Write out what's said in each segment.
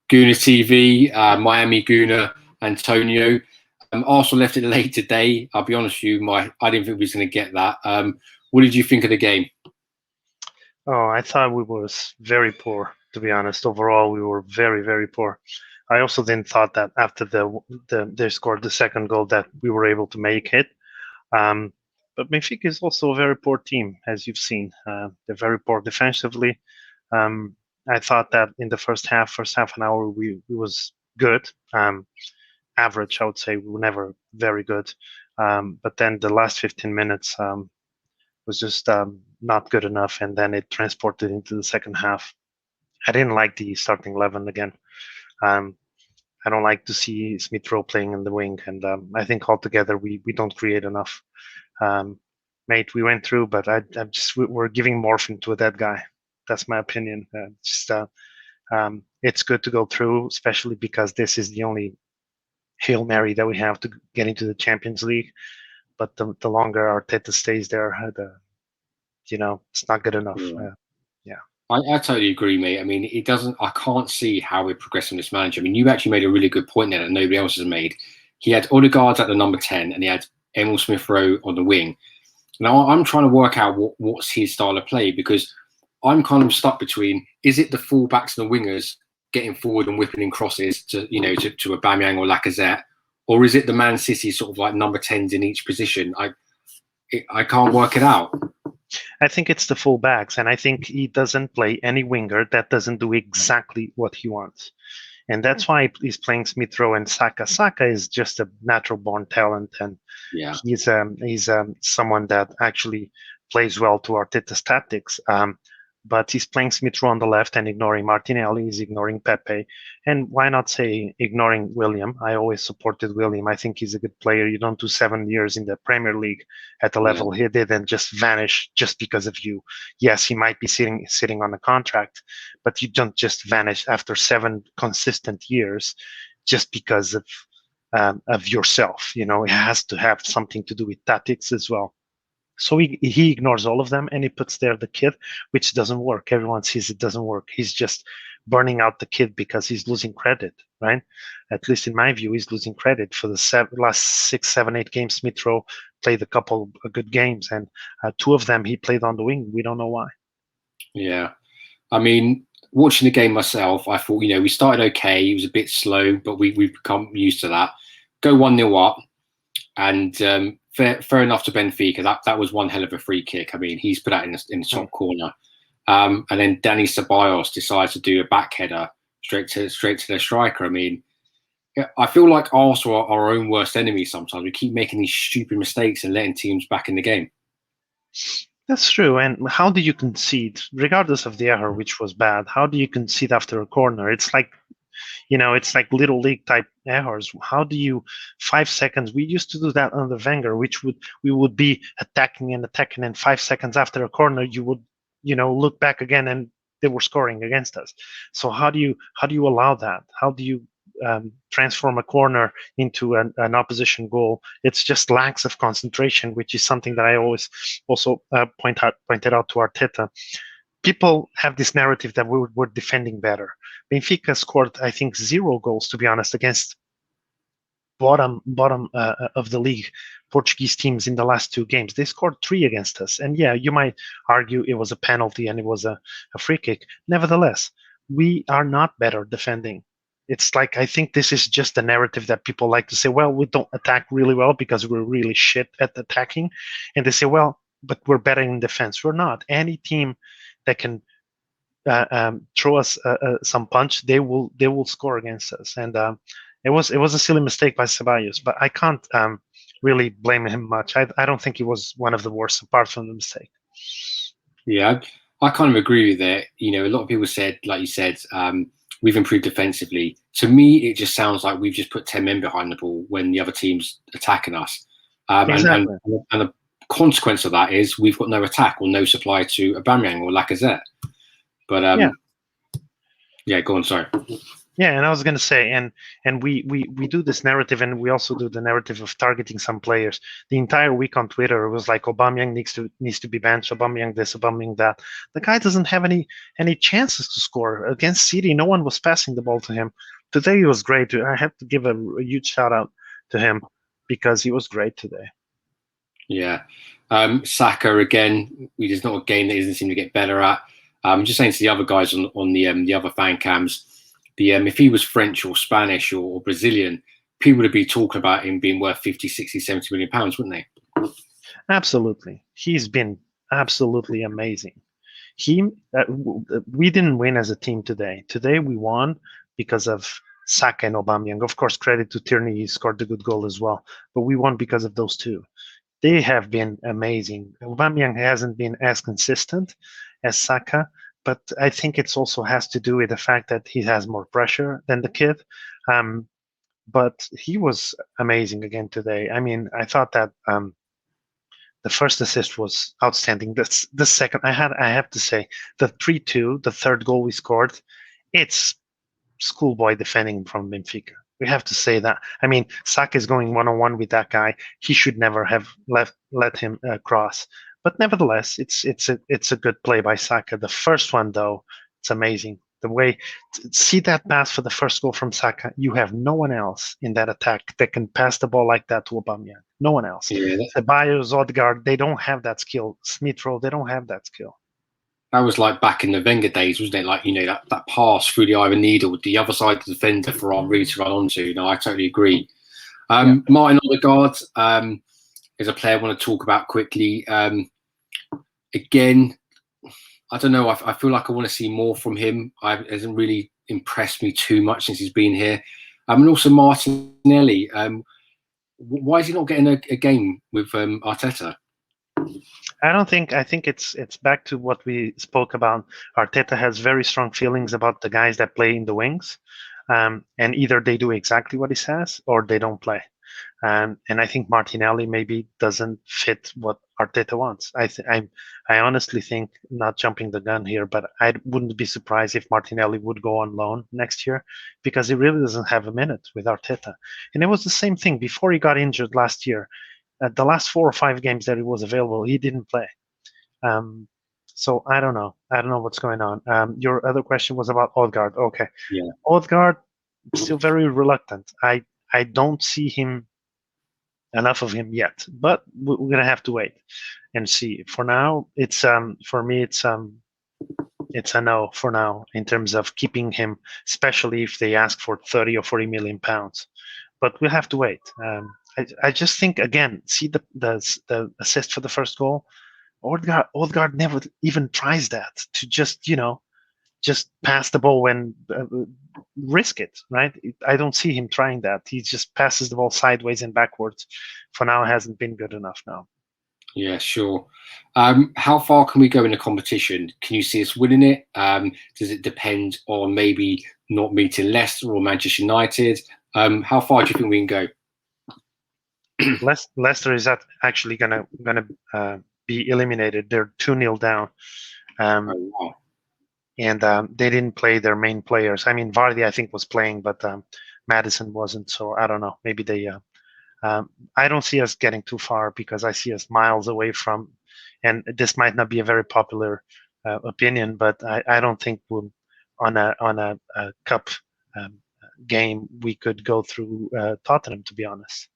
Gooner TV, Miami Gooner Antonio. Arsenal left it late today. I'll be honest with you, I didn't think we was going to get that. What did you think of the game? Oh, I thought we was very poor, to be honest. Overall, we were very, very poor. I also didn't thought that after they scored the second goal that we were able to make it. But Benfica is also a very poor team, as you've seen. They're very poor defensively. I thought that in the first half an hour, we was good. Average, I would say. We were never very good. But then the last 15 minutes was just not good enough, and then it transported into the second half. I didn't like the starting 11 again. I don't like to see Smith Rowe playing in the wing, and I think altogether we don't create enough. Mate, we went through, but we're giving morphine to that guy. That's my opinion. It's good to go through, especially because this is the only Hail Mary that we have to get into the Champions League. But the longer Arteta stays there, it's not good enough. Yeah. I totally agree, mate. I mean, I can't see how we're progressing this manager. I mean, you actually made a really good point there that nobody else has made. He had Odegaard at the number 10 and he had Emil Smith-Rowe on the wing. Now, I'm trying to work out what's his style of play, because I'm kind of stuck between, is it the full-backs and the wingers getting forward and whipping in crosses to Aubameyang or Lacazette, or is it the Man City sort of like number 10s in each position? I can't work it out. I think it's the full backs, and I think he doesn't play any winger that doesn't do exactly what he wants. And that's why he's playing Smith Rowe and Saka. Saka is just a natural born talent, and he's someone that actually plays well to Arteta's tactics. But he's playing Smith Rowe on the left and ignoring Martinelli, he's ignoring Pepe. And why not say ignoring William? I always supported William. I think he's a good player. You don't do 7 years in the Premier League at the level he did and just vanish just because of you. Yes, he might be sitting on a contract, but you don't just vanish after 7 consistent years just because of yourself. It has to have something to do with tactics as well. So he ignores all of them and he puts there the kid, which doesn't work. Everyone sees it doesn't work. He's just burning out the kid because he's losing credit, right? At least in my view, he's losing credit for the last 6, 7, 8 games. Smith Rowe played a couple of good games, and 2 of them he played on the wing. We don't know why. Yeah. I mean, watching the game myself, I thought, we started okay. It was a bit slow, but we've become used to that. Go 1-0 up, and fair enough to Benfica. That was one hell of a free kick. I mean, he's put that in the top corner. And then Danny Ceballos decides to do a back header straight to their striker. I mean, I feel like Arsenal are our own worst enemy sometimes. We keep making these stupid mistakes and letting teams back in the game. That's true. And how do you concede, regardless of the error, which was bad? How do you concede after a corner? It's like, it's like little league type errors. How do you 5 seconds? We used to do that under Wenger, we would be attacking, and 5 seconds after a corner, you would, look back again and they were scoring against us. So how do you allow that? How do you transform a corner into an opposition goal? It's just lacks of concentration, which is something that I always also pointed out to Arteta. People have this narrative that we're defending better. Benfica scored, I think, 0 goals, to be honest, against bottom of the league Portuguese teams in the last 2 games. They scored 3 against us. And yeah, you might argue it was a penalty and it was a free kick. Nevertheless, we are not better defending. It's like, I think this is just a narrative that people like to say, well, we don't attack really well because we're really shit at attacking. And they say, well, but we're better in defense. We're not. Any team that can throw us some punch, they will score against us. And it was a silly mistake by Ceballos, but I can't really blame him much. I don't think he was one of the worst apart from the mistake. Yeah, I kind of agree with that. A lot of people said, like you said, we've improved defensively. To me, it just sounds like we've just put 10 men behind the ball when the other team's attacking us. Exactly. And the consequence of that is we've got no attack or no supply to Aubameyang or Lacazette. But yeah, go on. Sorry. Yeah, and I was going to say, and we do this narrative, and we also do the narrative of targeting some players. The entire week on Twitter, it was like Aubameyang needs to be benched, Aubameyang this, Aubameyang that. The guy doesn't have any chances to score against City. No one was passing the ball to him. Today he was great. I have to give a huge shout out to him because he was great today. Yeah. Saka again, there's not a game that he doesn't seem to get better at. Just saying to the other guys on the other fan cams, if he was French or Spanish or Brazilian, people would be talking about him being worth 50, 60, 70 million pounds, wouldn't they? Absolutely. He's been absolutely amazing. We didn't win as a team today. Today we won because of Saka and Aubameyang. Of course, credit to Tierney, he scored a good goal as well. But we won because of those two. They have been amazing. Aubameyang hasn't been as consistent as Saka, but I think it also has to do with the fact that he has more pressure than the kid. But he was amazing again today. I mean, I thought that the first assist was outstanding. The second, I have to say, the 3-2, the third goal we scored, it's schoolboy defending from Benfica. We have to say that. I mean, Saka is going one-on-one with that guy. He should never have let him cross. But nevertheless, it's a good play by Saka. The first one, though, it's amazing. The way see that pass for the first goal from Saka. You have no one else in that attack that can pass the ball like that to Aubameyang. No one else. Yeah, Ceballos, Odegaard, they don't have that skill. Smith Rowe, they don't have that skill. that was like back in the Wenger days, wasn't it? Like, that pass through the eye of a needle with the other side of the defender for Henry to run onto. No, I totally agree. Martin Odegaard is a player I want to talk about quickly. Again, I don't know. I feel like I want to see more from him. He hasn't really impressed me too much since he's been here. And also Martinelli. Why is he not getting a game with Arteta? I think it's back to what we spoke about. Arteta has very strong feelings about the guys that play in the wings, and either they do exactly what he says or they don't play. And I think Martinelli maybe doesn't fit what Arteta wants. I honestly think, not jumping the gun here, but I wouldn't be surprised if Martinelli would go on loan next year because he really doesn't have a minute with Arteta. And it was the same thing before he got injured last year. The last 4 or 5 games that he was available, he didn't play. So I don't know. I don't know what's going on. Your other question was about Odegaard. Okay. Yeah. Odegaard, still very reluctant. I don't see enough of him yet, but we're gonna have to wait and see. For now, it's for me it's a no for now in terms of keeping him, especially if they ask for 30 or 40 million pounds. But we'll have to wait. I just think again, see the assist for the first goal. Odegaard never even tries that to just pass the ball when risk it, right? I don't see him trying that. He just passes the ball sideways and backwards. For now, hasn't been good enough now. Yeah, sure. How far can we go in the competition? Can you see us winning it? Does it depend on maybe not meeting Leicester or Manchester United? How far do you think we can go? Leicester is actually gonna be eliminated. They're 2-0 down. Wow. And they didn't play their main players. I mean, Vardy, I think, was playing, but Madison wasn't. So I don't know. Maybe they. I don't see us getting too far because I see us miles away from. And this might not be a very popular opinion, but I don't think we'll, on a cup game we could go through Tottenham. To be honest,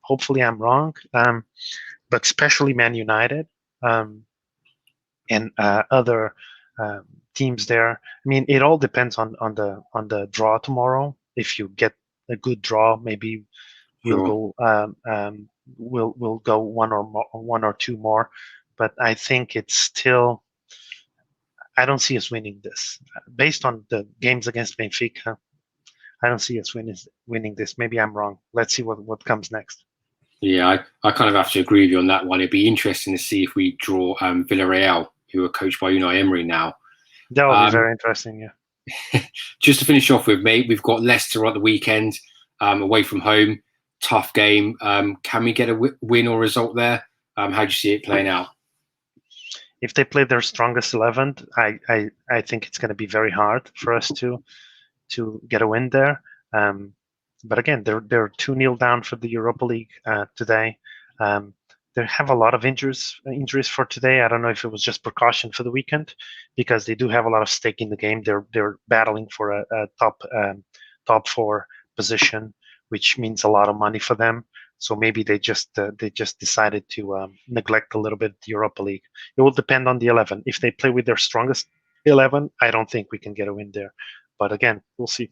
hopefully I'm wrong. But especially Man United and other. Teams there. I mean, it all depends on the draw tomorrow. If you get a good draw, maybe we'll Sure. go we'll go one or two more. But I think it's still. I don't see us winning this based on the games against Benfica. I don't see us winning this. Maybe I'm wrong. Let's see what comes next. Yeah, I kind of have to agree with you on that one. It'd be interesting to see if we draw Villarreal, who are coached by Unai Emery now. That will be very interesting. Yeah. Just to finish off with, mate, we've got Leicester at the weekend, away from home. Tough game. Can we get a win or result there? How do you see it playing out? If they play their strongest 11, I think it's going to be very hard for us to to get a win there. But again, they're 2-0 down for the Europa League today. They have a lot of injuries for today. I don't know if it was just precaution for the weekend, because they do have a lot of stake in the game. They're battling for a top four position, which means a lot of money for them. So maybe they just decided to neglect a little bit the Europa League. It will depend on the 11. If they play with their strongest 11, I don't think we can get a win there. But again, we'll see.